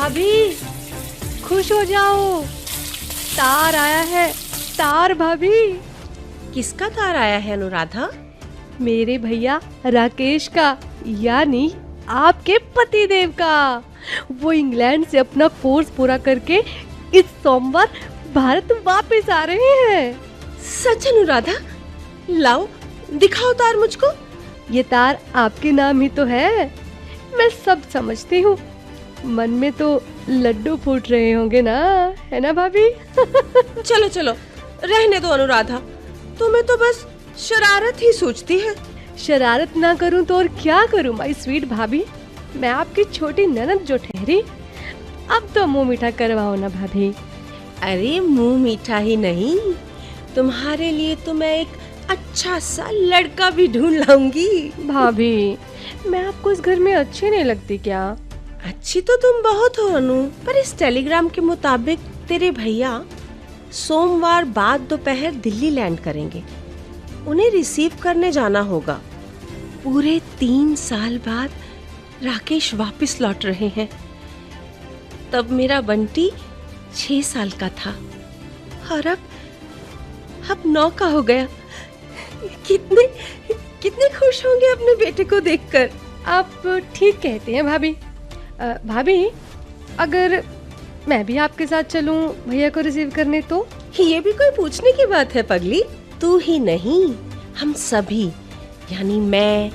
भाभी खुश हो जाओ, तार आया है, तार भाभी। किसका तार आया है अनुराधा? मेरे भैया राकेश का, यानी आपके पतिदेव का। वो इंग्लैंड से अपना कोर्स पूरा करके इस सोमवार भारत वापस आ रहे हैं। सच अनुराधा? लाओ दिखाओ तार मुझको। ये तार आपके नाम ही तो है, मैं सब समझती हूँ। मन में तो लड्डू फूट रहे होंगे ना, है ना भाभी? चलो चलो रहने दो अनुराधा, तुम्हें तो बस शरारत ही सूझती है। शरारत ना करूं तो और क्या करूं माय स्वीट भाभी, मैं आपकी छोटी ननद जो ठहरी। अब तो मुंह मीठा करवाओ ना भाभी। अरे मुंह मीठा ही नहीं, तुम्हारे लिए तो मैं एक अच्छा सा लड़का भी ढूंढ लाऊंगी। भाभी मैं आपको इस घर में अच्छी नहीं लगती क्या? अच्छी तो तुम बहुत हो अनु, पर इस टेलीग्राम के मुताबिक तेरे भैया सोमवार बाद दोपहर दिल्ली लैंड करेंगे। उन्हें रिसीव करने जाना होगा। पूरे 3 साल बाद राकेश वापस लौट रहे हैं। तब मेरा बंटी 6 साल का था और अब 9 का हो गया। कितने खुश होंगे अपने बेटे को देखकर। आप ठीक कहते हैं भाभी। भाभी अगर मैं भी आपके साथ चलूं भैया को रिसीव करने तो? ये भी कोई पूछने की बात है पगली? तू ही नहीं, हम सभी, यानी मैं,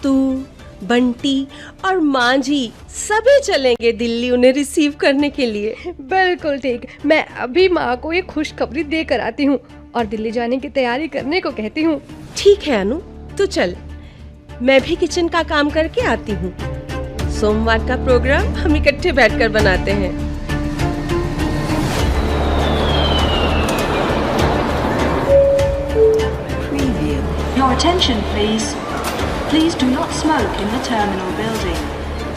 तू, बंटी और मांझी सभी चलेंगे दिल्ली उन्हें रिसीव करने के लिए। बिल्कुल ठीक, मैं अभी माँ को ये खुशखबरी देकर आती हूँ और दिल्ली जाने की तैयारी करने को कहती हूँ। ठीक है अनु, तू चल, मैं भी किचन का काम करके आती हूँ। सोमवार का प्रोग्राम हम इकट्ठे बैठकर बनाते हैं। Your attention please. Please do not smoke in the terminal building.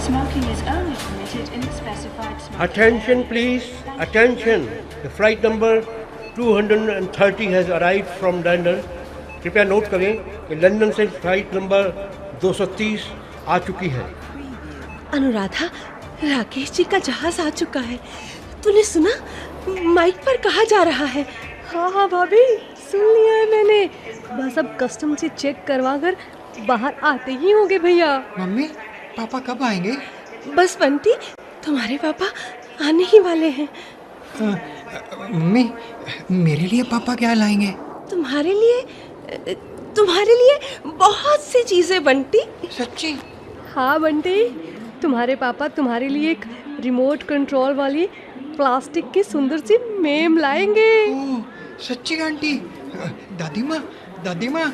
Smoking is only permitted in the specified smoke. Attention please, attention. The flight number 230 has arrived from London. कृपया नोट करें कि London से flight number 230 आ चुकी है। अनुराधा, राकेश जी का जहाज आ चुका है। तूने सुना? माइक पर कहा जा रहा है। हाँ भाभी सुन लिया है मैंने। बस अब कस्टम से चेक करवा कर बाहर आते ही होंगे भैया। मम्मी पापा कब आएंगे? बस बंटी, तुम्हारे पापा आने ही वाले हैं। मम्मी मेरे लिए पापा क्या लाएंगे? तुम्हारे लिए बहुत सी चीजें बंटी। सच्ची? हाँ बंटी, तुम्हारे पापा तुम्हारे लिए एक रिमोट कंट्रोल वाली प्लास्टिक की सुंदर सी मेम लाएंगे। ओह सच्ची आंटी? दादी माँ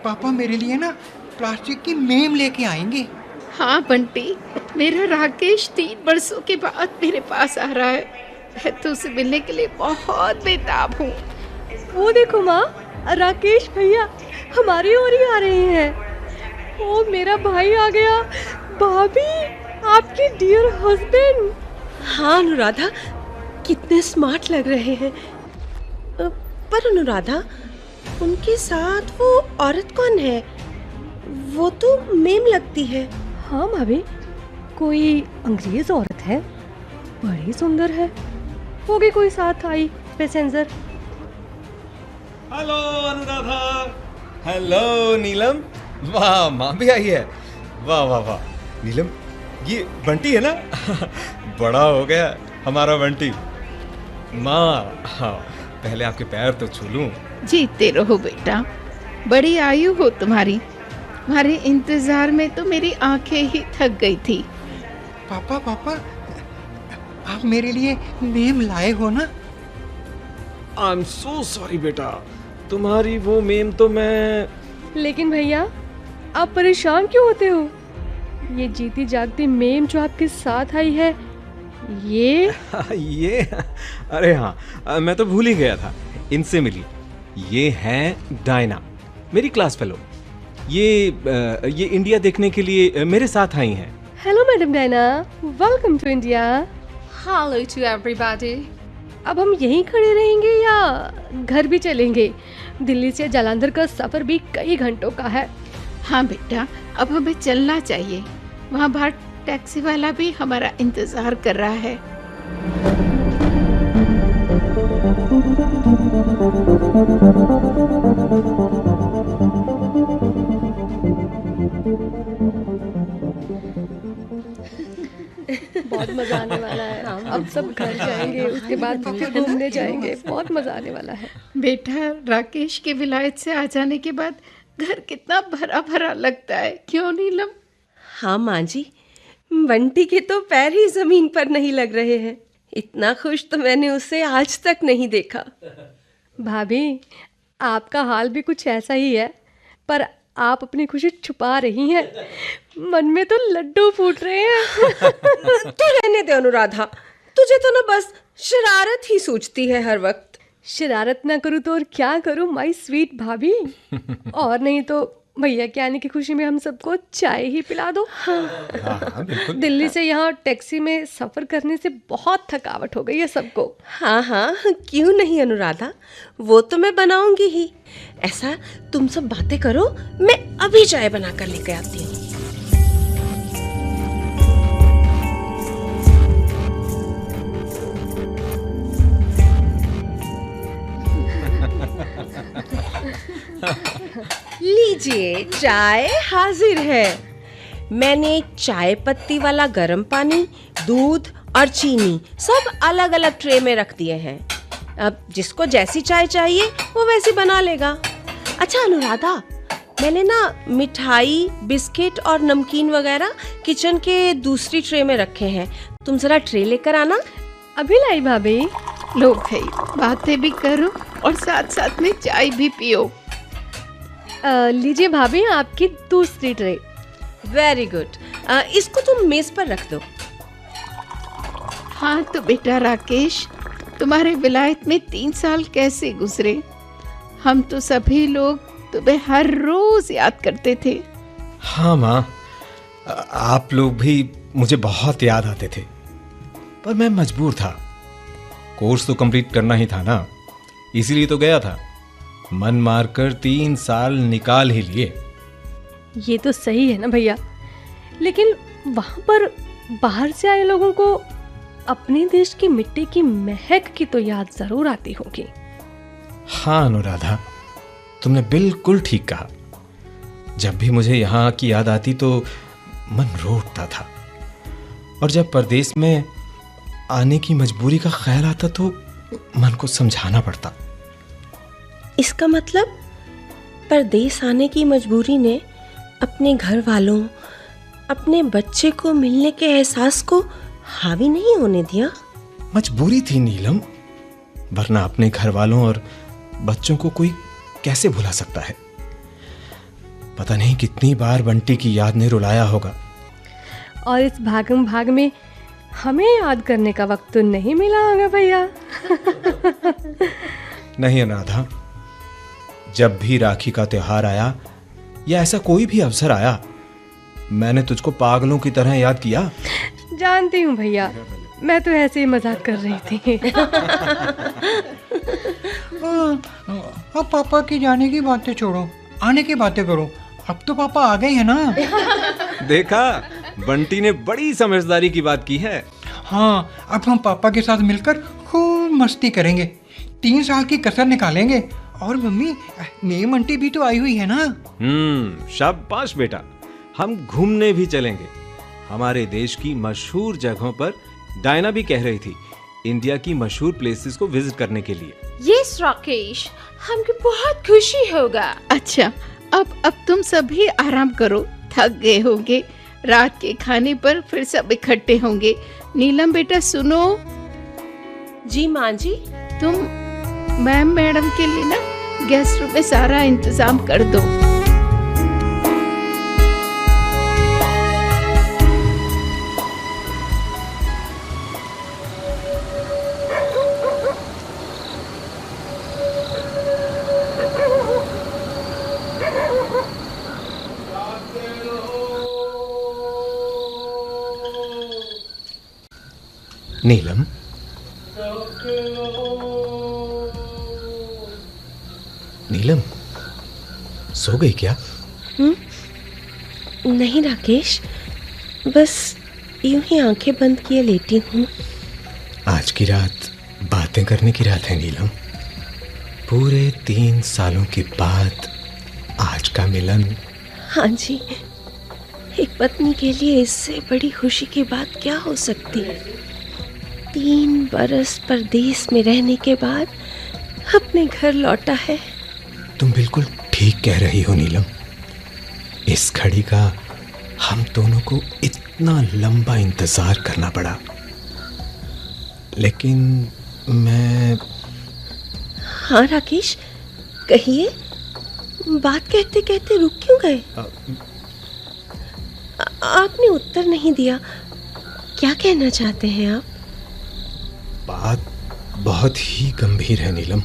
पापा मेरे लिए ना प्लास्टिक की मेम लेके आएंगे। हाँ बंटी, मेरा राकेश 3 वर्षों के बाद मेरे पास आ रहा है। मैं तो उसे मिलने के लिए बहुत बेताब हूँ। वो देखो माँ, राकेश भैया हमारी ओर ही आ रहे हैं। ओ मेरा भाई आ गया। भाभी आपके डियर हस्बैंड। हाँ अनुराधा, कितने स्मार्ट लग रहे हैं। पर अनुराधा, उनके साथ वो औरत कौन है? वो तो मेम लगती है। हाँ भाभी, कोई अंग्रेज औरत है, बड़ी सुंदर है। होगी कोई साथ आई पैसेंजर। हेलो अनुराधा। हेलो नीलम। वाह माँ भी आई है। वाह वाह वाह नीलम, ये बंटी है ना? बड़ा हो गया हमारा बंटी। माँ हाँ, पहले आपके पैर तो छू लूं। जीते रहो बेटा, बड़ी आयु हो तुम्हारी। तुम्हारे इंतजार में तो मेरी आंखें ही थक गई थी। पापा आप मेरे लिए मेम लाए हो ना? आई एम सो सॉरी बेटा, तुम्हारी वो मेम तो मैं। लेकिन भैया आप परेशान क्यों होते हो? ये जीती जागती मेम जो आपके साथ आई है, ये अरे हाँ, मैं तो भूल ही गया था। इनसे मिली, ये है डायना, मेरी क्लास फेलो। ये इंडिया देखने के लिए मेरे साथ आई हैं। Hello madam Diana, welcome to India. Hello to everybody. अब हम यहीं खड़े रहेंगे या घर भी चलेंगे? दिल्ली से जालंधर का सफर भी कई घंटों का है। हाँ बेटा, अब हमें चलना चाहिए। वहाँ बाहर टैक्सी वाला भी हमारा इंतजार कर रहा है। बहुत मजा आने वाला है। अब सब घर जाएंगे, उसके बाद फिर घूमने जाएंगे। बहुत मजा आने वाला है। बेटा, राकेश के विलायत से आ जाने के बाद घर कितना भरा भरा लगता है, क्यों नीलम? हाँ माँ जी, बंटी के तो पैर ही जमीन पर नहीं लग रहे हैं। इतना खुश तो मैंने उसे आज तक नहीं देखा। भाभी, आपका हाल भी कुछ ऐसा ही है, पर आप अपनी खुशी छुपा रही हैं। मन में तो लड्डू फूट रहे हैं। तो रहने दे अनुराधा, तुझे तो ना बस शरारत ही सूझती है हर वक्त। शरारत ना करूँ तो और क्या करूँ माय स्वीट भाभी। और नहीं तो भैया के आने की खुशी में हम सबको चाय ही पिला दो। हाँ, बिल्कुल। दिल्ली से यहाँ टैक्सी में सफ़र करने से बहुत थकावट हो गई है सबको। हाँ हाँ, क्यों नहीं अनुराधा, वो तो मैं बनाऊंगी ही। ऐसा तुम सब बातें करो, मैं अभी चाय बना कर लेकर आती हूँ। लीजिए, चाय हाजिर है। मैंने चाय पत्ती वाला गर्म पानी, दूध और चीनी सब अलग अलग ट्रे में रख दिए हैं। अब जिसको जैसी चाय चाहिए वो वैसी बना लेगा। अच्छा अनुराधा, मैंने ना मिठाई, बिस्किट और नमकीन वगैरह किचन के दूसरी ट्रे में रखे हैं। तुम जरा ट्रे लेकर आना। अभी लाई भाभी। लो भाई, बातें भी करो और साथ साथ में चाय भी पियो। लीजिए भाभी, आपकी दूसरी ट्रे। Very good. इसको तुम मेज पर रख दो। हाँ तो बेटा राकेश, तुम्हारे विलायत में 3 साल कैसे गुजरे? हम तो सभी लोग तुम्हें हर रोज याद करते थे। हाँ माँ, आप लोग भी मुझे बहुत याद आते थे, पर मैं मजबूर था। कोर्स तो कंप्लीट करना ही था ना, इसीलिए तो गया था। मन मारकर 3 साल निकाल ही लिए। ये तो सही है ना भैया, लेकिन वहाँ पर बाहर से आए लोगों को अपने देश की मिट्टी की महक की तो याद जरूर आती होगी। हाँ अनुराधा, तुमने बिल्कुल ठीक कहा। जब भी मुझे यहाँ की याद आती तो मन रो उठता था, और जब परदेश में आने की मजबूरी का ख्याल आता तो मन को समझाना पड़ता। इसका मतलब परदेश आने की मजबूरी ने अपने घर वालों, अपने बच्चे को मिलने के एहसास को हावी नहीं होने दिया। मजबूरी थी नीलम, वरना अपने घर वालों और बच्चों को कोई कैसे भुला सकता है। पता नहीं कितनी बार बंटी की याद ने रुलाया होगा। और इस भागम भाग में हमें याद करने का वक्त तो नहीं मिला होगा भैया। नहीं अनुराधा, जब भी राखी का त्योहार आया या ऐसा कोई भी अवसर आया, मैंने तुझको पागलों की तरह याद किया। जानती हूँ भैया, मैं तो ऐसे ही मजाक कर रही थी। अब पापा की जाने की बातें छोड़ो, आने की बातें करो। अब तो पापा आ गए हैं ना। देखा, बंटी ने बड़ी समझदारी की बात की है। हाँ, अब हम पापा के साथ मिलकर खूब मस्ती करेंगे, 3 साल की कसर निकालेंगे। और मम्मी, मेम आंटी भी तो आई हुई है ना। शाबाश बेटा, हम घूमने भी चलेंगे हमारे देश की मशहूर जगहों पर। डायना भी कह रही थी इंडिया की मशहूर प्लेसेस को विजिट करने के लिए। Yes, राकेश, हमको बहुत खुशी होगा। अच्छा, अब तुम सभी आराम करो, थक गए होंगे। रात के खाने पर फिर सब इकट्ठे होंगे। नीलम बेटा सुनो। जी माँ जी। तुम मैडम के लिए ना गेस्ट रूम में सारा इंतजाम कर दो। नीलम, नीलम सो गई क्या? नहीं राकेश, बस यूं ही आंखें बंद किए लेटी हूँ। आज की रात बातें करने की रात है नीलम। पूरे 3 सालों के बाद आज का मिलन। हाँ जी, एक पत्नी के लिए इससे बड़ी खुशी की बात क्या हो सकती है। 3 बरस परदेश में रहने के बाद अपने घर लौटा है। तुम बिल्कुल ठीक कह रही हो नीलम। इस घड़ी का हम दोनों को इतना लंबा इंतजार करना पड़ा। लेकिन मैं... हाँ राकेश, कहिए। बात कहते कहते रुक क्यों गए? आपने उत्तर नहीं दिया। क्या कहना चाहते हैं आप? बात बहुत ही गंभीर है नीलम,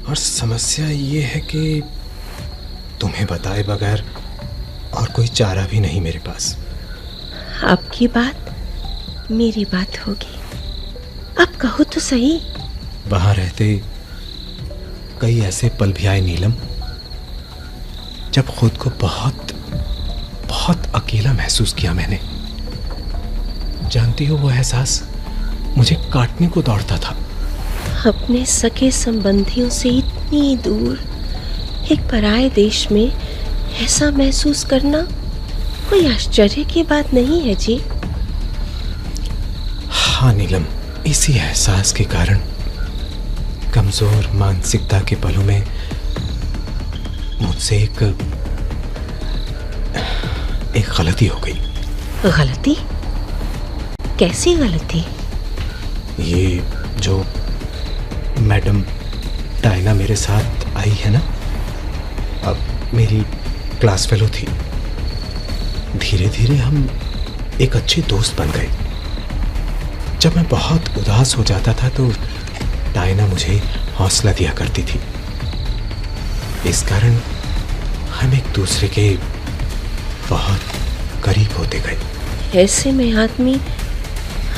और समस्या ये है कि तुम्हें बताए बगैर और कोई चारा भी नहीं मेरे पास। आपकी बात मेरी बात होगी। आप कहो तो सही। वहां रहते कई ऐसे पल भी आए नीलम, जब खुद को बहुत बहुत अकेला महसूस किया मैंने। जानती हो, वो एहसास मुझे काटने को दौड़ता था। अपने सगे संबंधियों से इतनी दूर एक पराये देश में ऐसा महसूस करना कोई आश्चर्य की बात नहीं है जी। हाँ नीलम, इसी एहसास के कारण कमजोर मानसिकता के पलों में मुझसे एक गलती हो गई। गलती? कैसी गलती? ये जो मैडम डायना मेरे साथ आई है ना, अब मेरी क्लास फेलो थी। धीरे धीरे हम एक अच्छे दोस्त बन गए। जब मैं बहुत उदास हो जाता था तो डायना मुझे हौसला दिया करती थी। इस कारण हम एक दूसरे के बहुत करीब होते गए। ऐसे में आदमी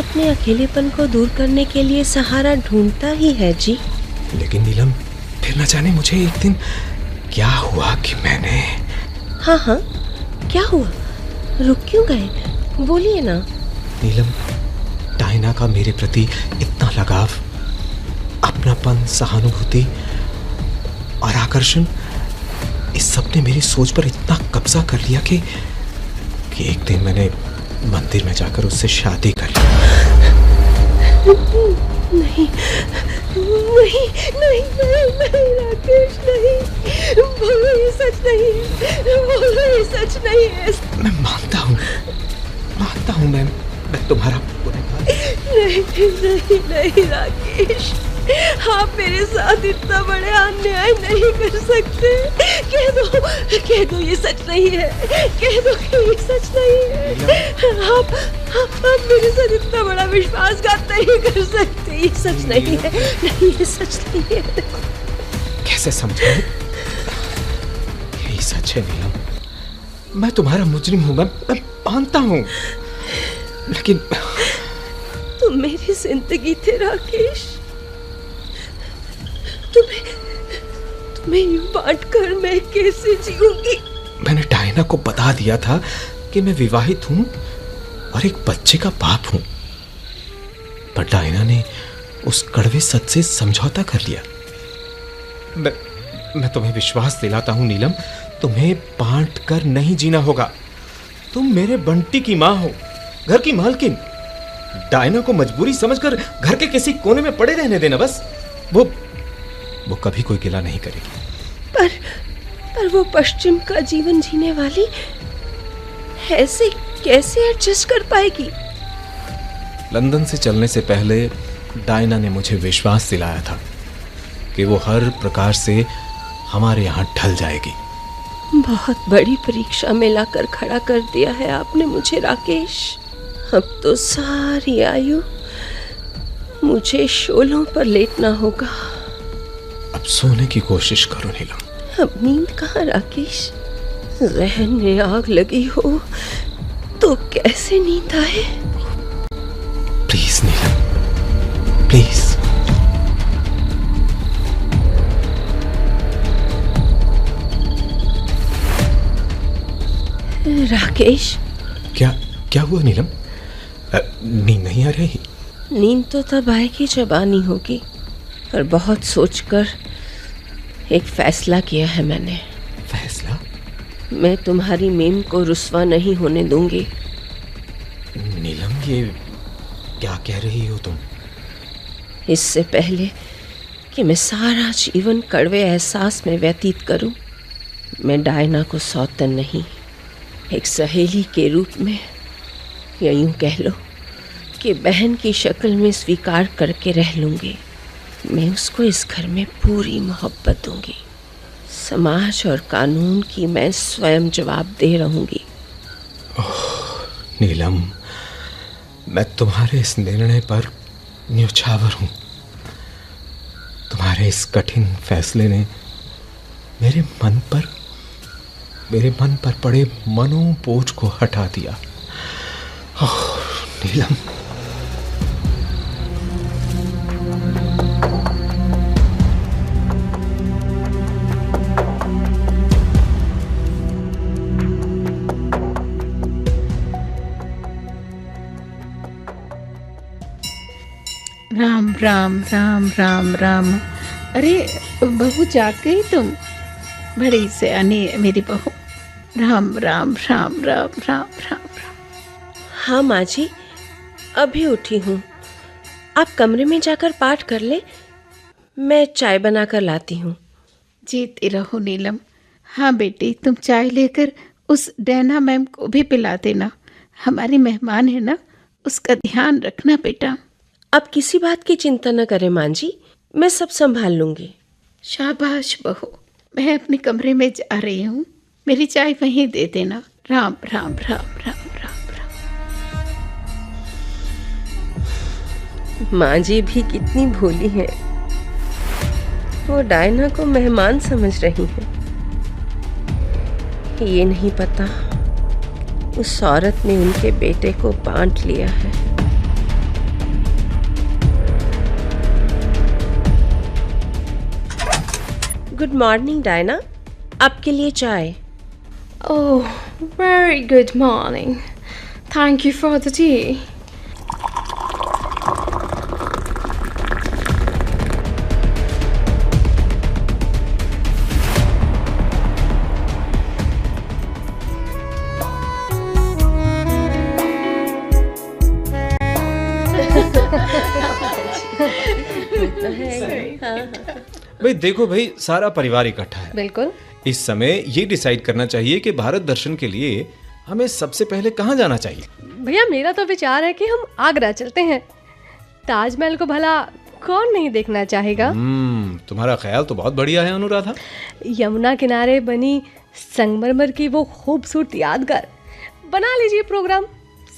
अपने अकेलेपन को दूर करने के लिए सहारा ढूंढता ही है जी। लेकिन नीलम, फिर न जाने मुझे एक दिन क्या हुआ कि मैंने... हाँ हाँ, क्या हुआ? रुक क्यों गए? बोलिए ना। नीलम, डायना का मेरे प्रति इतना लगाव, अपनापन, सहानुभूति और आकर्षण, इस सब ने मेरी सोच पर इतना कब्जा कर लिया कि एक दिन मैंने मंदिर में जाकर उससे शादी कर ली। नहीं नहीं नहीं नहीं राकेश, नहीं। बोलो ये सच नहीं है। बोलो ये सच नहीं है। मैं मानता हूँ मैं तुम्हारा नहीं नहीं नहीं राकेश, आप मेरे साथ इतना बड़े अन्याय नहीं कर सकते। कह दो ये सच नहीं है। कह दो कि ये सच नहीं है। आप मेरे साथ इतना बड़ा विश्वासघात नहीं कर सकते। ये सच नहीं है। नहीं, ये सच नहीं है। कैसे समझाऊं? यही सच है नीलम। मैं तुम्हारा मुजरिम हूँ, मैं मानता हूँ, लेकिन तुम मेरी जिंदगी थे राकेश। तुम्हें यूं बांट कर मैं कैसे जीऊंगी? मैंने डायना को बता दिया था कि मैं विवाहित हूँ और एक बच्चे का बाप हूँ, पर डायना ने उस कड़वे सच से समझौता कर लिया। मैं तुम्हें विश्वास दिलाता हूँ नीलम, तुम्हें बांट कर नहीं जीना होगा। तुम मेरे बंटी की माँ हो, घर की मालकिन। डायना को मजबूरी समझकर घर के किसी कोने में पड़े रहने देना बस। वो कभी कोई गिला नहीं करेगी। पर वो पश्चिम का जीवन जीने वाली ऐसे कैसे एडजस्ट कर पाएगी? लंदन से चलने से पहले डायना ने मुझे विश्वास दिलाया था कि वो हर प्रकार से हमारे यहाँ ढल जाएगी। बहुत बड़ी परीक्षा में लाकर खड़ा कर दिया है आपने मुझे राकेश। अब तो सारी आयु मुझे शोलों पर लेटना होगा। अब सोने की कोशिश करो नीलम। अब नींद कहाँ राकेश? जहन में आग लगी हो तो कैसे नींद आए? Please Neelam, please. राकेश, क्या क्या हुआ नीलम? नींद नहीं आ रही? नींद तो तब आएगी जब आनी होगी, पर बहुत सोचकर एक फैसला किया है मैंने। फैसला? मैं तुम्हारी मीम को रुस्वा नहीं होने दूंगी। नीलम, ये क्या कह रही हो तुम? इससे पहले कि मैं सारा जीवन कड़वे एहसास में व्यतीत करूं, मैं डायना को सौतन नहीं, एक सहेली के रूप में, या यूं कह लो कि बहन की शक्ल में स्वीकार करके रह लूंगी। मैं उसको इस घर में पूरी मोहब्बत दूंगी। समाज और कानून की मैं स्वयं जवाबदेह रहूंगी। नीलम, मैं तुम्हारे इस निर्णय पर न्यौछावर हूँ। तुम्हारे इस कठिन फैसले ने मेरे मन पर पड़े मनोबोझ को हटा दिया। ओह नीलम। राम राम राम राम राम। अरे बहू, जाग गई तुम? बड़ी सयानी है मेरी बहू। राम राम राम राम राम राम राम। हाँ माँ जी, अभी उठी हूँ। आप कमरे में जाकर पाठ कर ले, मैं चाय बना कर लाती हूँ। जीती रहो नीलम। हाँ बेटी, तुम चाय लेकर उस डैना मैम को भी पिला देना। हमारी मेहमान है ना, उसका ध्यान रखना बेटा। अब किसी बात की चिंता न करें माँ जी, मैं सब संभाल लूँगी। शाबाश बहू, मैं अपने कमरे में जा रही हूँ, मेरी चाय वहीं दे देना। राम राम राम राम राम राम। माँ जी भी कितनी भोली है, वो डायना को मेहमान समझ रही है। ये नहीं पता उस औरत ने उनके बेटे को बांट लिया है। गुड मॉर्निंग डायना, आपके लिए चाय। Oh, very good morning. Thank you for the tea. भाई देखो भाई, सारा परिवार इकट्ठा है। बिल्कुल। इस समय ये डिसाइड करना चाहिए कि भारत दर्शन के लिए हमें सबसे पहले कहाँ जाना चाहिए। भैया, मेरा तो विचार है कि हम आगरा चलते हैं। ताजमहल को भला कौन नहीं देखना चाहेगा। तुम्हारा ख्याल तो बहुत बढ़िया है अनुराधा। यमुना किनारे बनी संगमरमर की वो खूबसूरत यादगार। बना लीजिए प्रोग्राम,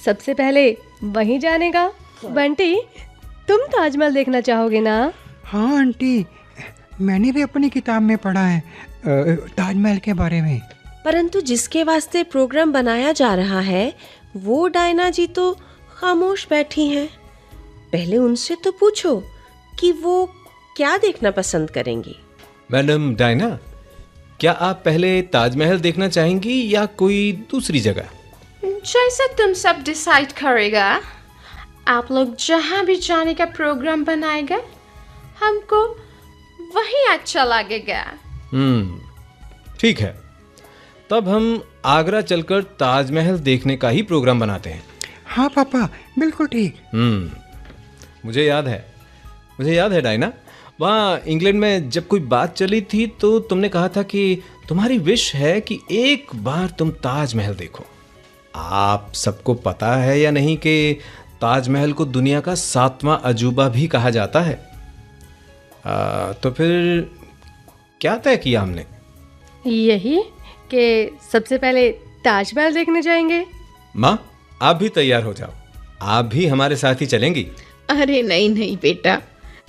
सबसे पहले वहीं जाने का। बंटी, तुम ताजमहल देखना चाहोगे ना? हाँ आंटी, मैंने भी अपनी किताब में पढ़ा है ताजमहल के बारे में। परंतु जिसके वास्ते प्रोग्राम बनाया जा रहा है वो डायना जी तो खामोश बैठी हैं। पहले उनसे तो पूछो कि वो क्या देखना पसंद करेंगी। मैडम डायना, क्या आप पहले ताजमहल देखना चाहेंगी या कोई दूसरी जगह? जैसा तुम सब डिसाइड करेगा। आप लोग जहाँ भी जाने का प्रोग्राम बनाएगा, हमको वही अच्छा लगेगा। ठीक है, तब हम आगरा चलकर ताजमहल देखने का ही प्रोग्राम बनाते हैं। हाँ पापा, बिल्कुल ठीक। मुझे याद है डायना, वहाँ इंग्लैंड में जब कोई बात चली थी तो तुमने कहा था कि तुम्हारी विश है कि एक बार तुम ताजमहल देखो। आप सबको पता है या नहीं कि ताजमहल को दुनिया का 7वां अजूबा भी कहा जाता है। तो फिर क्या तय किया हमने? यही कि सबसे पहले ताजमहल देखने जाएंगे। माँ, आप भी तैयार हो जाओ, आप भी हमारे साथ ही चलेंगी। अरे नहीं नहीं बेटा,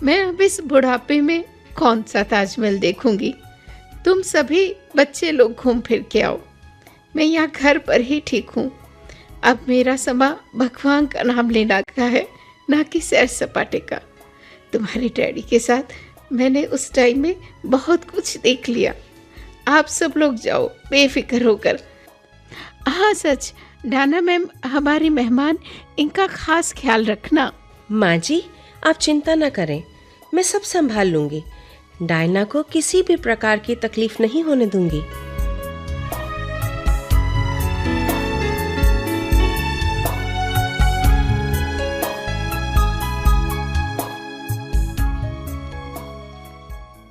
मैं अब इस बुढ़ापे में कौन सा ताजमहल देखूंगी। तुम सभी बच्चे लोग घूम फिर के आओ, मैं यहाँ घर पर ही ठीक हूँ। अब मेरा समा भगवान का नाम लेना का है, ना कि सैर सपाटे का। तुम्हारे डैडी के साथ मैंने उस टाइम में बहुत कुछ देख लिया। आप सब लोग जाओ बेफिक्र होकर। हाँ सच, डायना मैम हमारी मेहमान, इनका खास ख्याल रखना। माँ जी, आप चिंता न करें, मैं सब संभाल लूंगी। डायना को किसी भी प्रकार की तकलीफ नहीं होने दूंगी।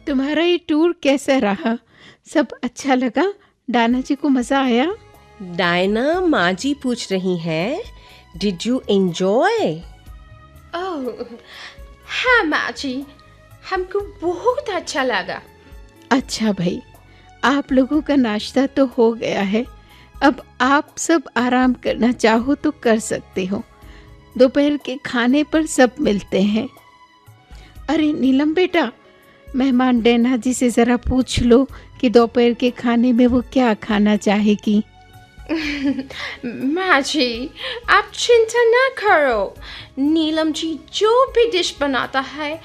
तुम्हारा ये टूर कैसा रहा? सब अच्छा लगा? डायना जी को मजा आया? डायना, माँ जी पूछ रही हैं, डिड यू एंजॉय? ओह हाँ माँ जी, हमको बहुत अच्छा लगा। अच्छा भाई, आप लोगों का नाश्ता तो हो गया है। अब आप सब आराम करना चाहो तो कर सकते हो। दोपहर के खाने पर सब मिलते हैं। अरे नीलम बेटा, मेहमान डायना जी से ज़रा पूछ लो कि दोपहर के खाने में वो क्या खाना चाहेगी। माँ जी, आप चिंता ना करो। नीलम जी जो भी डिश बनाता है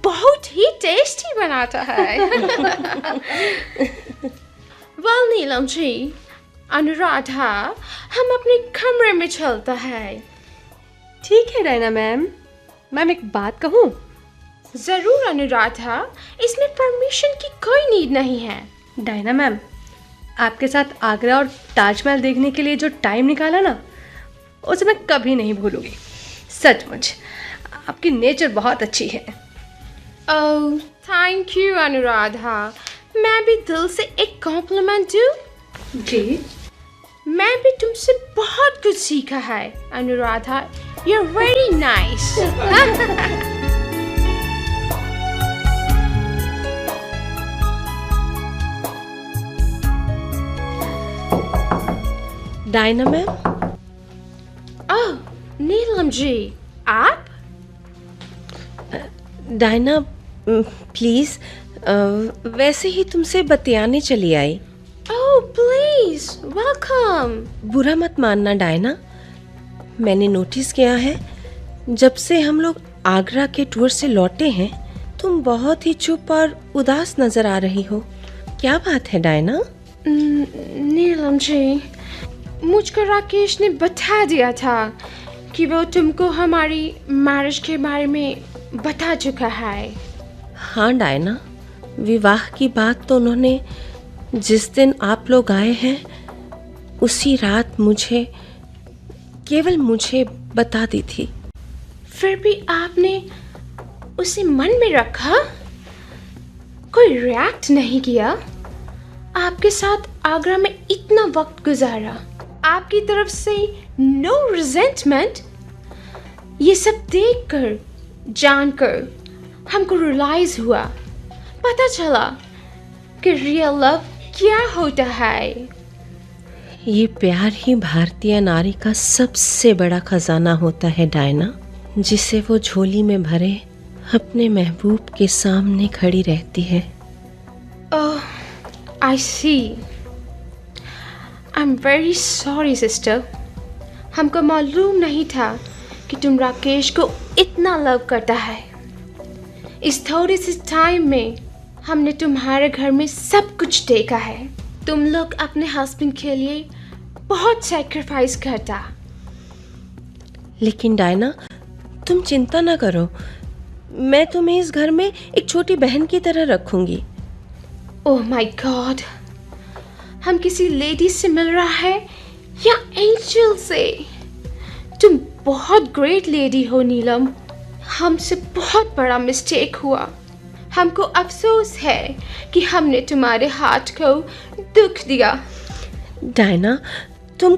बहुत ही टेस्टी बनाता है। वेल नीलम जी, अनुराधा, हम अपने कमरे में चलता है। ठीक है डायना मैम। मैम एक बात कहूँ? जरूर अनुराधा, इसमें परमिशन की कोई नीड नहीं है। डायना मैम, आपके साथ आगरा और ताजमहल देखने के लिए जो टाइम निकाला ना, उसे मैं कभी नहीं भूलूंगी। सचमुच आपकी नेचर बहुत अच्छी है। Oh thank you Anuradha. मैं भी दिल से एक कॉम्प्लीमेंट दूँ? जी। मैं भी तुमसे बहुत कुछ सीखा है Anuradha. You are very nice. Diana ma'am. Oh Neelam ji, आप? डायना प्लीज, वैसे ही तुमसे बतियाने चली आई। Oh please, welcome. बुरा मत मानना डायना, मैंने नोटिस किया है जब से हम लोग आगरा के टूर से लौटे हैं, तुम बहुत ही चुप और उदास नजर आ रही हो। क्या बात है डायना? नीलम जी, मुझको राकेश ने बता दिया था कि वो तुमको हमारी मैरिज के बारे में बता चुका है। हाँ डायना, विवाह की बात तो उन्होंने जिस दिन आप लोग आए हैं उसी रात केवल मुझे बता दी थी। फिर भी आपने उसे मन में रखा, कोई रिएक्ट नहीं किया। आपके साथ आगरा में इतना वक्त गुजारा, आपकी तरफ से नो रिजेंटमेंट। ये सब देखकर, जानकर हमको रियलाइज हुआ, पता चला कि रियल लव क्या होता है। ये प्यार ही भारतीय नारी का सबसे बड़ा खजाना होता है डायना, जिसे वो झोली में भरे अपने महबूब के सामने खड़ी रहती है। Oh I see. I am very sorry sister. हमको मालूम नहीं था कि तुम राकेश को इतना लव करता है। इस थोड़े से टाइम में हमने तुम्हारे घर में सब कुछ देखा है। तुम लोग अपने हस्बैंड के लिए बहुत सैक्रिफाइस करता। लेकिन डायना, तुम चिंता ना करो, मैं तुम्हें इस घर में एक छोटी बहन की तरह रखूंगी। ओह माय गॉड, हम किसी लेडी से मिल रहा है या एंजल से? तुम बहुत ग्रेट लेडी हो नीलम। हमसे बहुत बड़ा मिस्टेक हुआ। हमको अफसोस है कि हमने तुम्हारे हाथ को दुख दिया। डायना, तुम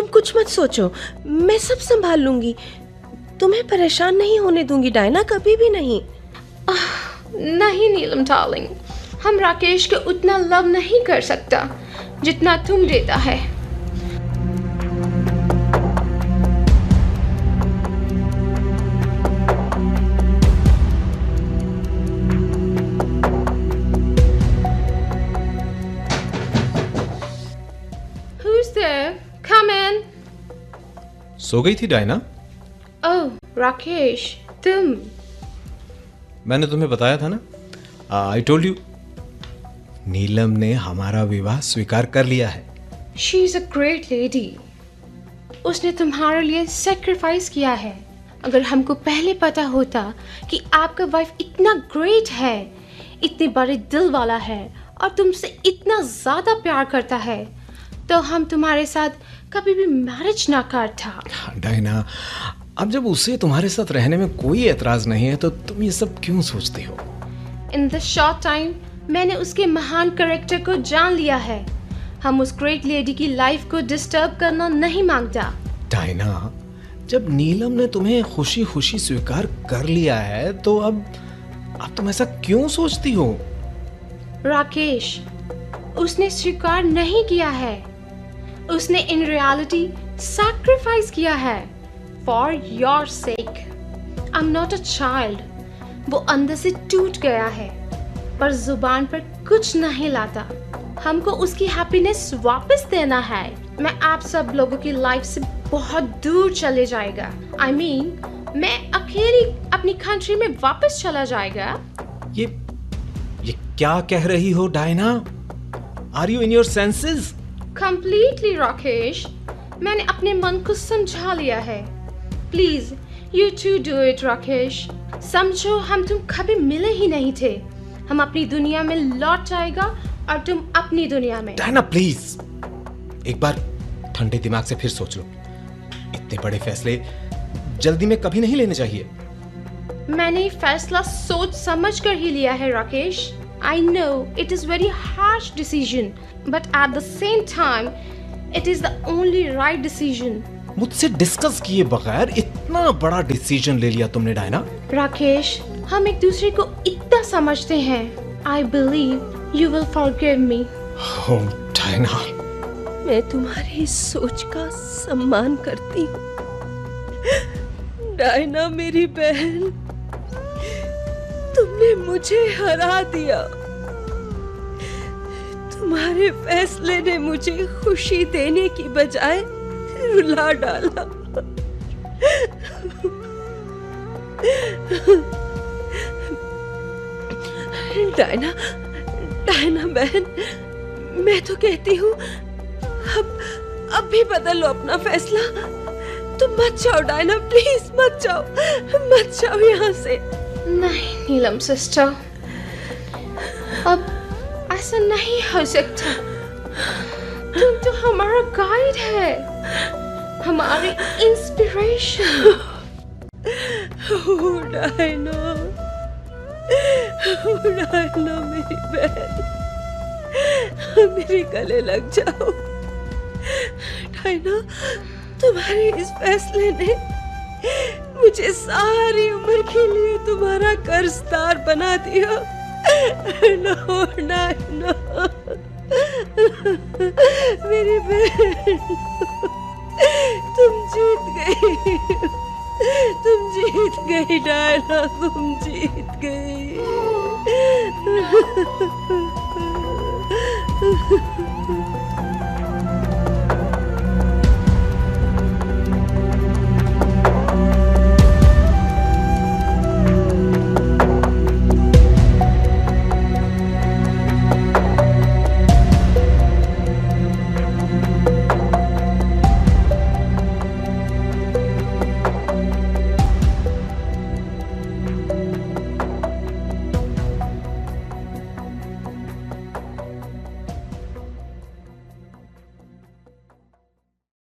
कुछ मत सोचो, मैं सब संभाल लूंगी। तुम्हें परेशान नहीं होने दूंगी डायना, कभी भी नहीं। नहीं नीलम डार्लिंग, हम राकेश को उतना लव नहीं कर सकता जितना तुम देता है। Who's there? Come in. सो गई थी डायना? ओह राकेश, तुम? मैंने तुम्हें बताया था ना, आई टोल्ड यू, नीलम ने हमारा विवाह स्वीकार कर लिया है। She's a great lady. उसने तुम्हारे लिए सेक्रीफाइस किया है। अगर हमको पहले पता होता कि आपका वाइफ इतना ग्रेट है, इतने बड़े दिल वाला है और तुमसे इतना ज़्यादा प्यार करता है, तो हम तुम्हारे साथ कभी भी मैरिज ना करता। डायना, अब जब उसे तुम्हारे साथ रहने में कोई एतराज नहीं है तो तुम ये सब क्यों सोचती हो? इन द शॉर्ट टाइम मैंने उसके महान कैरेक्टर को जान लिया है। हम उस ग्रेट लेडी की लाइफ को डिस्टर्ब करना नहीं मांगता। डायना, जब नीलम ने तुम्हें खुशी खुशी स्वीकार कर लिया है तो अब तुम ऐसा क्यों सोचती हो? राकेश, उसने स्वीकार नहीं किया है, उसने इन रियलिटी सैक्रिफाइस किया है for your sake. I am not a child. वो अंदर से टूट गया है पर जुबान पर कुछ नहीं लाता। हमको उसकी हैप्पीनेस वापस देना है। मैं आप सब लोगों की लाइफ से बहुत दूर चले जाएगा। I mean, मैं अकेली अपनी कंट्री में वापस चला जाएगा। ये क्या कह रही हो Diana? Are you in your senses? Completely, Rakesh. मैंने अपने मन को समझा लिया है। Please you too do it Rakesh. समझो हम तुम कभी मिले ही नहीं थे। हम अपनी दुनिया में लौट जाएगा और तुम अपनी दुनिया में। डायना प्लीज, एक बार ठंडे दिमाग से फिर सोच लो। इतने बड़े फैसले जल्दी में कभी नहीं लेने चाहिए। मैंने फैसला सोच समझ कर ही लिया है Rakesh. I know it is very harsh decision, but at the same time, it is the only right decision. मुझसे डिस्कस किए बगैर इतना बड़ा डिसीजन ले लिया तुमने डायना। राकेश, हम एक दूसरे को इतना समझते हैं। I believe you will forgive me. Oh, Diana. मैं तुम्हारी इस सोच का सम्मान करती हूँ। डायना मेरी बहन, तुमने मुझे हरा दिया। तुम्हारे फैसले ने मुझे खुशी देने की बजाय रुला डाला। डायना, डायना बहन, मैं तो कहती हूँ अब भी बदल लो अपना फैसला। तुम मत जाओ डायना, प्लीज मत जाओ यहाँ से। नहीं नीलम सिस्टर, अब ऐसा नहीं हो सकता। तुम तो हमारा गाइड है, हमारी इंस्पिरेशन। डायना मेरी बहन, मेरे गले लग जाओ। डायना, तुम्हारे इस फैसले ने मुझे सारी उम्र के लिए तुम्हारा कर्जदार बना दिया। नो, मेरी बहन, तुम जीत गई डायना, तुम जीत गई।